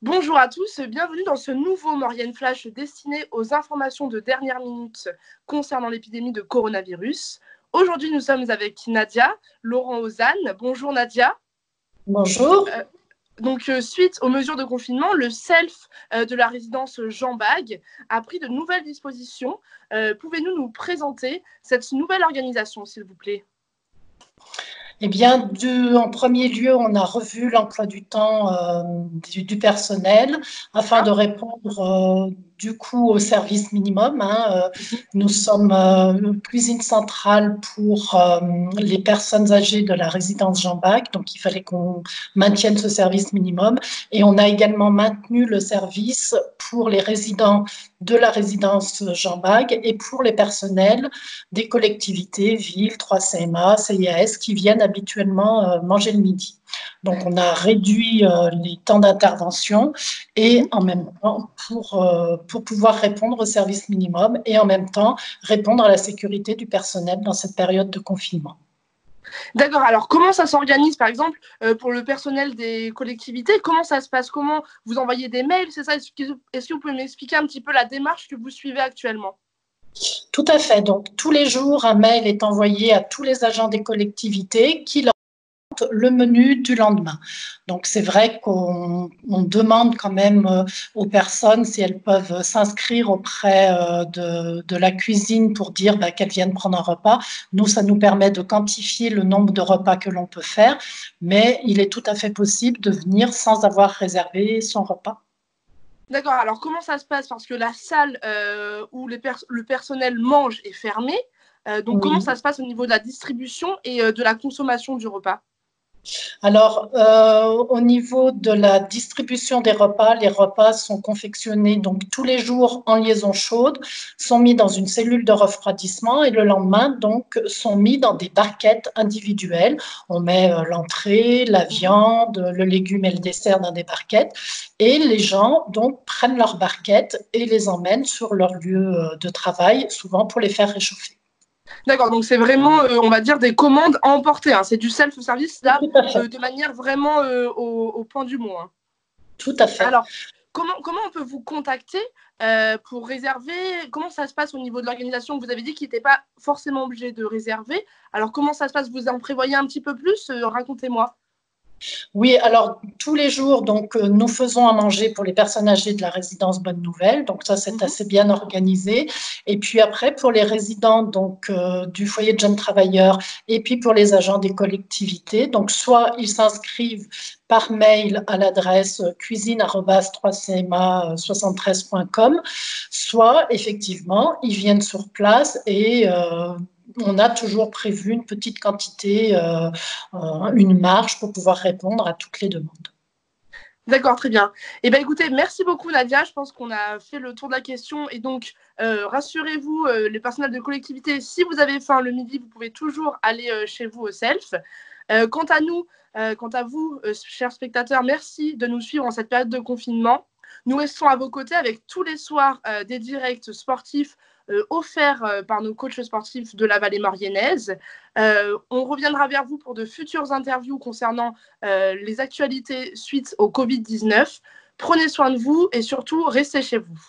Bonjour à tous, bienvenue dans ce nouveau Maurienne Flash destiné aux informations de dernière minute concernant l'épidémie de coronavirus. Aujourd'hui, nous sommes avec Nadia Laurent-Ozanne. Bonjour Nadia. Bonjour. Suite aux mesures de confinement, le SELF de la résidence Jean Bag a pris de nouvelles dispositions. Pouvez-vous nous présenter cette nouvelle organisation, s'il vous plaît ? Eh bien, en premier lieu, on a revu l'emploi du temps du personnel afin de répondre du coup au service minimum. Nous sommes cuisine centrale pour les personnes âgées de la résidence Jean Bag, donc il fallait qu'on maintienne ce service minimum. Et on a également maintenu le service pour les résidents de la résidence Jean Bag et pour les personnels des collectivités, villes, 3CMA, CIAS, qui viennent habituellement manger le midi. Donc, on a réduit les temps d'intervention et en même temps, pour pouvoir répondre au service minimum et en même temps répondre à la sécurité du personnel dans cette période de confinement. D'accord, alors comment ça s'organise par exemple pour le personnel des collectivités? Comment ça se passe? Comment vous envoyez des mails? C'est ça? Est-ce que vous pouvez m'expliquer un petit peu la démarche que vous suivez actuellement? Tout à fait. Donc, tous les jours, un mail est envoyé à tous les agents des collectivités qui leur le menu du lendemain. Donc, c'est vrai qu'on demande quand même aux personnes si elles peuvent s'inscrire auprès de la cuisine pour dire qu'elles viennent prendre un repas. Nous, ça nous permet de quantifier le nombre de repas que l'on peut faire, mais il est tout à fait possible de venir sans avoir réservé son repas. D'accord, alors comment ça se passe? Parce que la salle où le personnel mange est fermée. Donc, Oui. comment ça se passe au niveau de la distribution et de la consommation du repas? Alors, au niveau de la distribution des repas, les repas sont confectionnés donc tous les jours en liaison chaude, sont mis dans une cellule de refroidissement et le lendemain donc sont mis dans des barquettes individuelles. On met l'entrée, la viande, le légume et le dessert dans des barquettes et les gens donc prennent leurs barquettes et les emmènent sur leur lieu de travail, souvent pour les faire réchauffer. D'accord, donc c'est vraiment, on va dire, des commandes à emporter. C'est du self-service, là, de manière vraiment au point du mot. Tout à fait. Alors, comment on peut vous contacter pour réserver? Comment ça se passe au niveau de l'organisation? Vous avez dit qu'il n'était pas forcément obligé de réserver. Alors, comment ça se passe? Vous en prévoyez un petit peu plus? Racontez-moi. Oui, alors tous les jours, donc nous faisons à manger pour les personnes âgées de la résidence Bonne Nouvelle, donc ça c'est assez bien organisé. Et puis après pour les résidents donc du foyer de jeunes travailleurs et puis pour les agents des collectivités, donc soit ils s'inscrivent par mail à l'adresse cuisine@3cma73.com, soit effectivement ils viennent sur place et on a toujours prévu une petite quantité, une marge pour pouvoir répondre à toutes les demandes. D'accord, très bien. Eh bien, écoutez, merci beaucoup Nadia. Je pense qu'on a fait le tour de la question. Et donc, rassurez-vous, les personnels de collectivité, si vous avez faim le midi, vous pouvez toujours aller chez vous au self. Quant à vous, chers spectateurs, merci de nous suivre en cette période de confinement. Nous restons à vos côtés avec tous les soirs des directs sportifs offerts par nos coachs sportifs de la vallée mauriennaise. On reviendra vers vous pour de futures interviews concernant les actualités suite au Covid-19. Prenez soin de vous et surtout, restez chez vous.